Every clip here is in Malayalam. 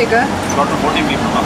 Total 14 people now.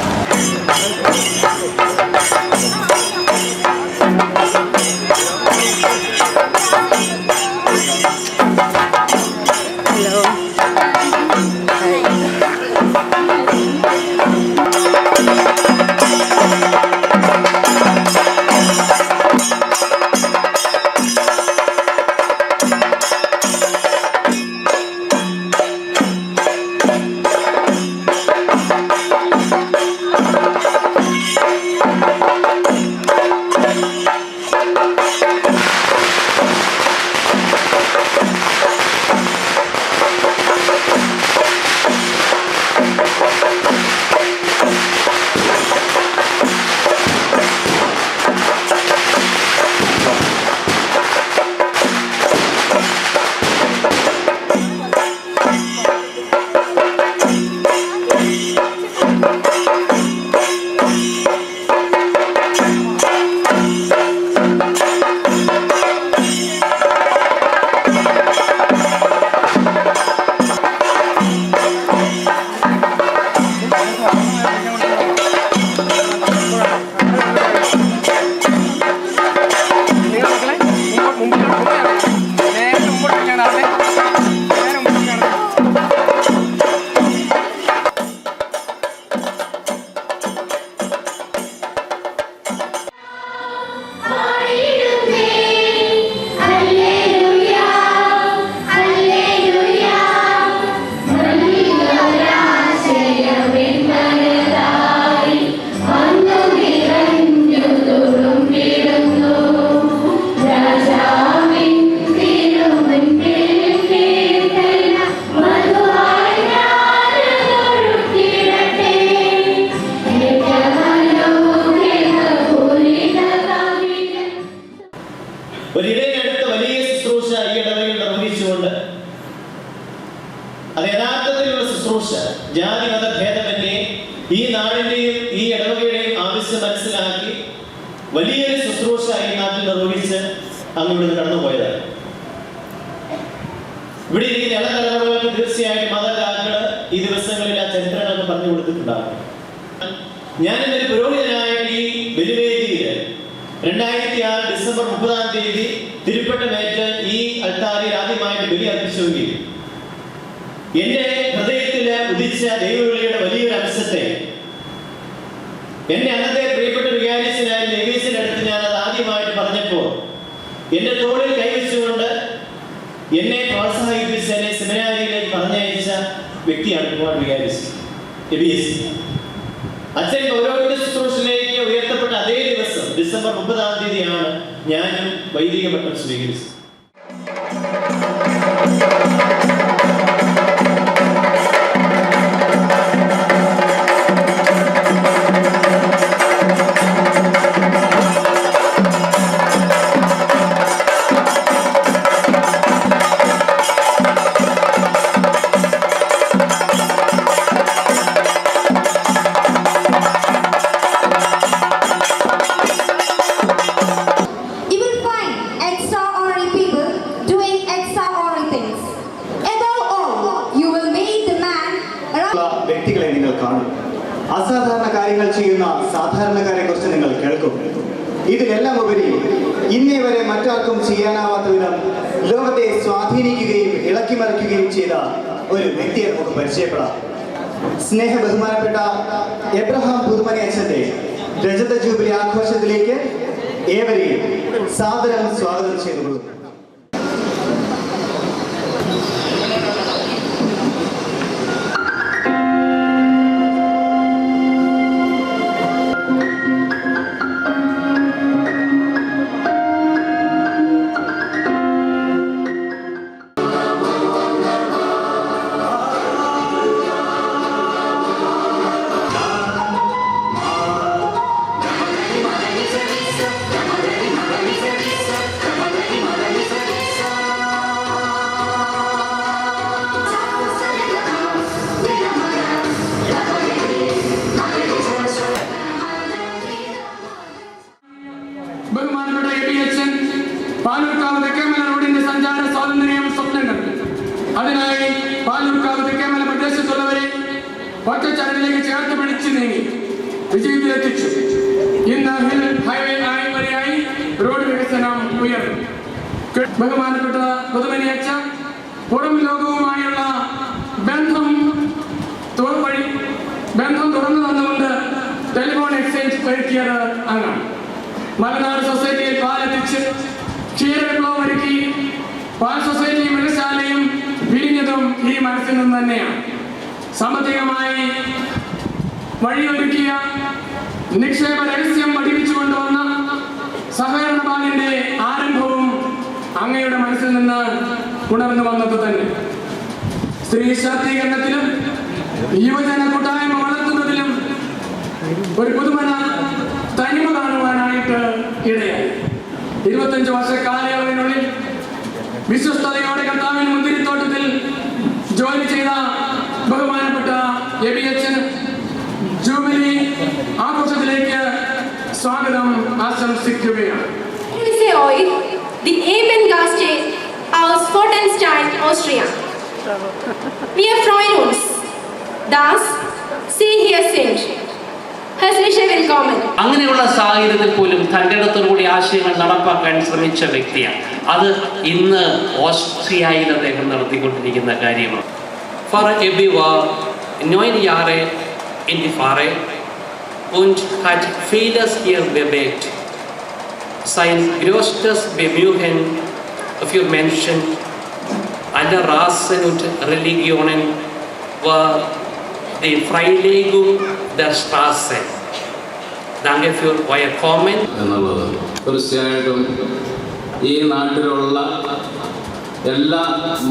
ഈ നാടിന്റെയും ഈ ഇടവകയുടെയും ആവശ്യം മനസ്സിലാക്കി വലിയൊരു ശുശ്രൂഷ ഈ നാട്ടിൽ നിർവഹിച്ച് അങ്ങ് ഇവിടുന്ന് കടന്നുപോയതാണ്. ഇവിടെ ഇരിക്കുന്ന ഇളതലമുറകൾക്ക് തീർച്ചയായും മാതാപിതാക്കള് ഈ ദിവസങ്ങളിൽ ആ ചരിത്രങ്ങളൊക്കെ പറഞ്ഞു കൊടുത്തിട്ടുണ്ടാകും. ഞാൻ ഇന്നൊരു പുരോഹിതനായിട്ട് ഈ ബലിവേദിയിൽ 2006 ഡിസംബർ 30 തിരുപ്പട്ടമേറ്റ് ഈ അൾത്താരിൽ ആദ്യമായിട്ട് ബലി അർപ്പിച്ചുവെങ്കിൽ എന്റെ ഹൃദയത്തിൽ ഉദിച്ച ദൈവവിളിയുടെ വലിയൊരു അംശത്തെ എന്നെ അന്നത്തെ പ്രിയപ്പെട്ട വികാരിച്ചനായ ലേവീസിന്റെ അടുത്ത് ഞാൻ അത് ആദ്യമായിട്ട് പറഞ്ഞപ്പോൾ എന്റെ തോളിൽ കൈവച്ചുകൊണ്ട് എന്നെ പ്രോത്സാഹിപ്പിച്ച് എന്നെ സെമിനാരിയിലേക്ക് പറഞ്ഞയച്ച വ്യക്തിയാണ് കുമാർ വികാരിച്ച്. അച്ഛൻ പൗരോഹിത്യ ശുശ്രൂഷയിലേക്ക് ഉയർത്തപ്പെട്ട അതേ ദിവസം ഡിസംബർ 30 ഞാനും വൈദിക പട്ടം സ്വീകരിച്ചത്. വ്യക്തികളെ നിങ്ങൾ കാണും. അസാധാരണ കാര്യങ്ങൾ ചെയ്യുന്ന സാധാരണക്കാരെ കുറിച്ച് നിങ്ങൾ കേൾക്കും. ഇതിലെല്ലാം ഉപരി ഇന്നേ വരെ മറ്റാർക്കും ചെയ്യാനാവാത്ത വിധം ലോകത്തെ സ്വാധീനിക്കുകയും ഇളക്കിമറിക്കുകയും ചെയ്ത ഒരു വ്യക്തിയെ നമുക്ക് പരിചയപ്പെടാം. സ്നേഹ ബഹുമാനപ്പെട്ട എബ്രഹാം പുതുമണി അച്ഛന്റെ രജത ജൂബിലി ആഘോഷത്തിലേക്ക് ഏവരെയും സാദരം സ്വാഗതം ചെയ്തുകൊള്ളുന്നു. പാലൂർക്കാവ് തെക്കേമല റോഡിന്റെ സഞ്ചാര സ്വാതന്ത്ര്യം സ്വപ്നങ്ങൾ. അതിനായി പാലൂർക്കാവ് തെക്കേമല പ്രദേശത്തുള്ളവരെ ഒറ്റച്ചരടിലേക്ക് ചേർത്ത് പിടിച്ചു നീങ്ങി വിജയത്തിലെത്തിച്ചു. ഇന്ന് ഹിൽ ഹൈവേ വരെയായി റോഡ് വികസനം ഉയർന്നു. ബഹുമാനപ്പെട്ട പൊതുമനിയച്ച പുറം ലോകവുമായുള്ള ബന്ധം തുറന്നു തന്നുകൊണ്ട് ടെലിഫോൺ എക്സ്ചേഞ്ച് ഒരുക്കിയത് അങ്ങാണ്. മലനാട് സൊസൈറ്റിയിൽ പാലെത്തിച്ച് ക്ഷീരവിപ്ലവം ഒരുക്കി പാൽ സൊസൈറ്റി മൃഗശാലയും വിരിഞ്ഞതും ഈ മനസ്സിൽ നിന്ന് തന്നെയാണ്. സാമ്പത്തികമായി വഴിയൊരുക്കിയ നിക്ഷേപ രഹസ്യം പഠിപ്പിച്ചു കൊണ്ടുവന്ന സഹകരണ ബാങ്കിന്റെ ആരംഭവും അങ്ങയുടെ മനസ്സിൽ നിന്ന് ഉണർന്നു വന്നത് തന്നെ. സ്ത്രീ ശാക്തീകരണത്തിലും യുവജന കൂട്ടായ്മ വളർത്തുന്നതിലും ഒരു പുതുമന തനിമ കാണുവാനായിട്ട് ഇടയായി. 25 വർഷ കാലയളവിനുള്ളിൽ വിശ്വസ്തയോടെ കർത്താവിൻ മുന്തിരിത്തോട്ടത്തിൽ ജോലി ചെയ്ത ബഹുമാനപ്പെട്ട എബിഎച്ച്ന് ജൂബിലി ആഘോഷത്തിലേക്ക് സ്വാഗതം ആശംസിക്കുകയാണ്. Die Ebengaste aus Fortenstein, Austria. Wir freuen uns, dass Sie hier sind. Herzlich willkommen. അങ്ങനെയുള്ള സാഹചര്യത്തിൽ പോലും തൻ്റെ ഇടത്തോടുകൂടി ആശയങ്ങൾ നടപ്പാക്കാൻ ശ്രമിച്ച വ്യക്തിയാണ്. അത് ഇന്ന് ഓസ്ട്രിയയിൽ അദ്ദേഹം നടത്തിക്കൊണ്ടിരിക്കുന്ന കാര്യമാണ്. Vor Ebi war 9 Jahre in die Pfarre und hat vieles hier bewegt. Sein größtes Bemühen für Menschen aller Rassen und Religionen war die Freilegung der Straße. Danke für euer Kommen. എന്നുള്ളത് തീർച്ചയായിട്ടും ഈ നാട്ടിലുള്ള എല്ലാ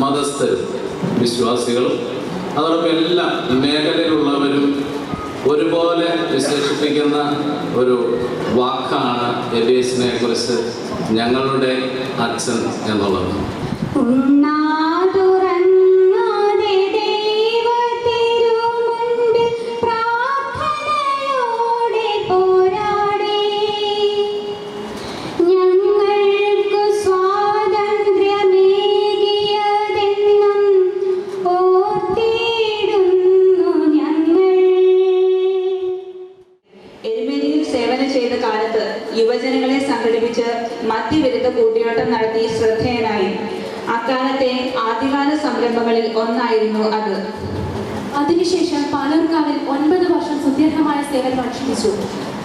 മതസ്ഥരും വിശ്വാസികളും അതോടൊപ്പം എല്ലാ മേഖലയിലുള്ളവരും ഒരുപോലെ വിശേഷിപ്പിക്കുന്ന ഒരു വാക്കാണ് എബിഎസിനെ കുറിച്ച് ഞങ്ങളുടെ അച്ഛൻ എന്നുള്ളത്. യുവജനങ്ങളെ സംഘടിപ്പിച്ച് മദ്യവിരുദ്ധ കൂട്ടിയോട്ടം നടത്തി ശ്രദ്ധേയനായി. അക്കാലത്തെ ആദ്യകാല സംരംഭങ്ങളിൽ ഒന്നായിരുന്നു അത്. അതിനുശേഷം പാലൂർക്കാവിൽ 9 വർഷം സുദീർഘമായ സേവനം അനുഷ്ഠിച്ചു.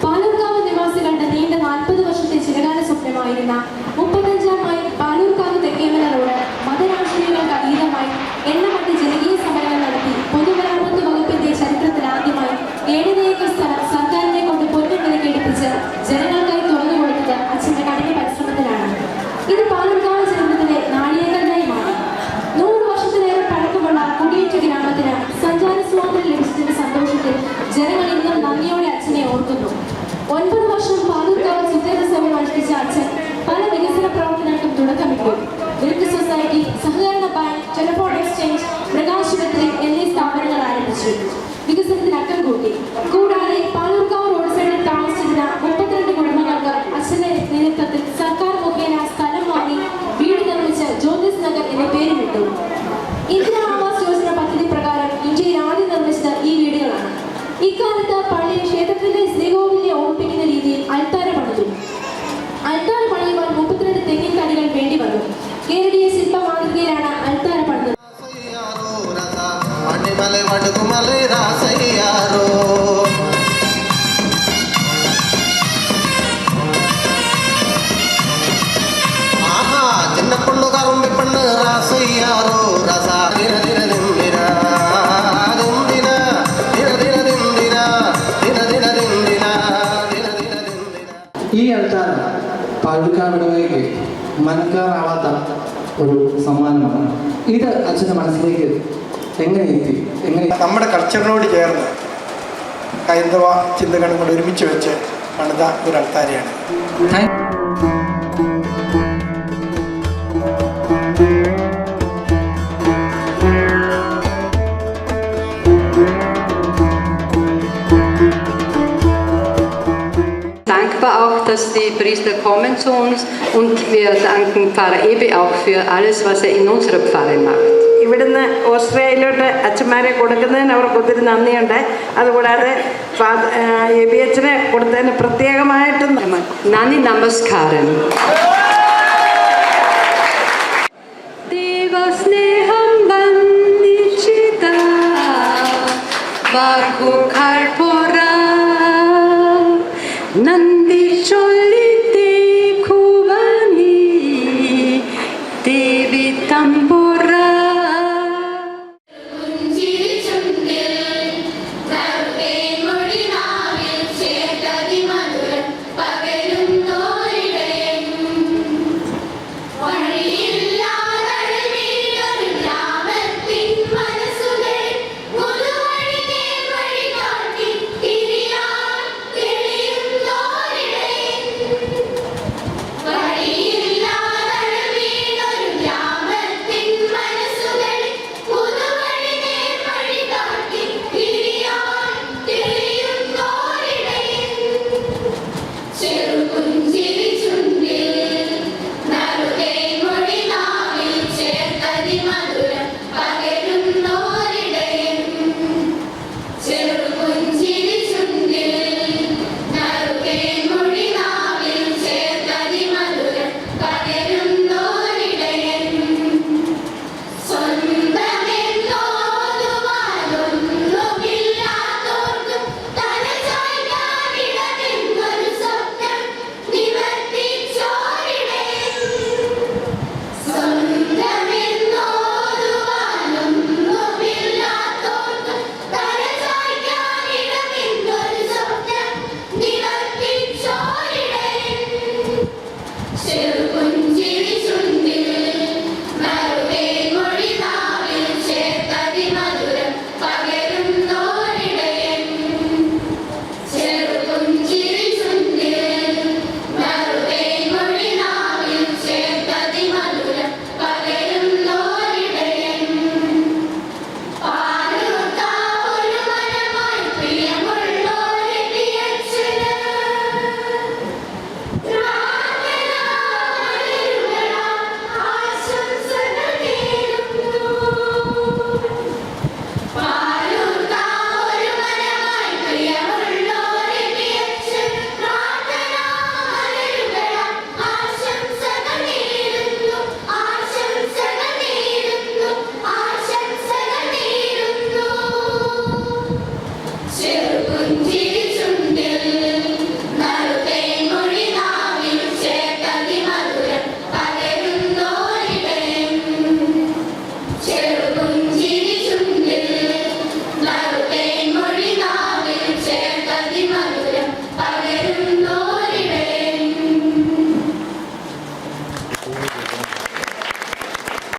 പാലൂർക്കാവ് നിവാസികളുടെ നീണ്ട 40 വർഷത്തെ ചിരകാല സ്വപ്നമായിരുന്ന 35-ാം മൈൽ പാലൂർക്കാവ് തെക്കേമല റോഡ് മതരാഷ്ട്രീയങ്ങൾക്ക് അതീതമായി എണ്ണമറ്റ് ജനകീയ സമരങ്ങൾ നടത്തി പൊതുമരാമത്ത് വകുപ്പിന്റെ ചരിത്രത്തിൽ ആദ്യമായി 7 ഏക്കർ സ്ഥലം സർക്കാരിനെ കൊണ്ട് പൊന്നും വിലക്കെടുപ്പിച്ച് ജനങ്ങൾക്കായി തുറന്നു കൊടുത്തത് അച്ഛന്റെ കഠിന പരിശ്രമത്തിലാണ്. ഇത് പാലൂർക്കാവ് ചരിത്രത്തിലെ നാഴികക്കല്ലായി മാറി. 100 വർഷത്തിലേറെ പഴക്കമുള്ള കുടിയേറ്റ ഗ്രാമത്തിന് സഞ്ചാര സ്വാതന്ത്ര്യം ലഭിച്ചതിന്റെ സന്തോഷത്തിൽ ജനങ്ങൾ ഇന്നും നന്ദിയോടെ അച്ഛനെ ഓർക്കുന്നു. 9 വർഷം പാലൂർക്കാവ് സുദീർഘ സേവനം അനുഷ്ഠിച്ച അച്ഛൻ പല വികസന പ്രവർത്തനങ്ങൾക്കും തുടക്കമിട്ടു. മിൽക്ക് സൊസൈറ്റി, സഹകരണ ബാങ്ക്, ടെലിഫോൺ എക്സ്ചേഞ്ച്, മൃഗാശുപത്രി എന്നീ സ്ഥാപനങ്ങൾ ആരംഭിച്ചു. വികസനത്തിന് അക്കം കൂട്ടി. കൂടാതെ പാലൂർക്കാവ് റോഡ് സൈഡിൽ താമസിച്ചിരുന്ന 32 കുടുംബങ്ങൾക്ക് അച്ഛന്റെ നേതൃത്വത്തിൽ സർക്കാർ മുഖേന സ്ഥലം വാങ്ങി വീട് നിർമ്മിച്ച് ജ്യോതിസ് നഗർ എന്ന പേരിട്ടു. ഇന്ദിരാ ആവാസ് യോജന പദ്ധതി പ്രകാരം ഇന്ത്യയിൽ ആദ്യം നിർമ്മിച്ചത് ഈ വീടുകളാണ്. ഇക്കാലത്ത് പള്ളി ക്ഷേത്രത്തിന്റെ ശ്രീകോവിലിനെ ഓർമ്മിപ്പിക്കുന്ന രീതിയിൽ അൾത്താര പണിതു. അൾത്താര പണിയുവാൻ 32 തെങ്ങിൻ തടികൾ വേണ്ടി വന്നു. കേരളീയ ശില്പ മാതൃകയിലാണ് അൾത്താര പണിതത്. ഈ അൾത്താര പാലൂർക്കാവിടവയ്ക്ക് മനക്കാറാവാത്ത ഒരു സമ്മാനമാണ്. ഇത് അച്ഛൻ്റെ മനസ്സിലേക്ക് എങ്ങനെ എത്തി? നമ്മുടെ കൾച്ചറിനോട് ചേർന്ന് ഹൈന്ദവ ചിന്തകളും കൂടെ ഒരുമിച്ച് വെച്ച് പണിത ഒരു അൾത്താരയാണ്. Dankbar auch, dass die Priester kommen zu uns und wir danken Pfarrer Ebi auch für alles, was er in unserer Pfarre macht. ഇവിടുന്ന് ഓസ്ട്രേലിയയിലോട്ട് അച്ഛന്മാരെ കൊടുക്കുന്നതിന് അവർക്ക് ഒത്തിരി നന്ദിയുണ്ട്. അതുകൂടാതെ എബിഎച്ചിനെ കൊടുത്തതിന് പ്രത്യേകമായിട്ടും നന്ദി, നമസ്കാരം. ദൈവസ്നേഹം വന്ദിച്ചിത ബാഹു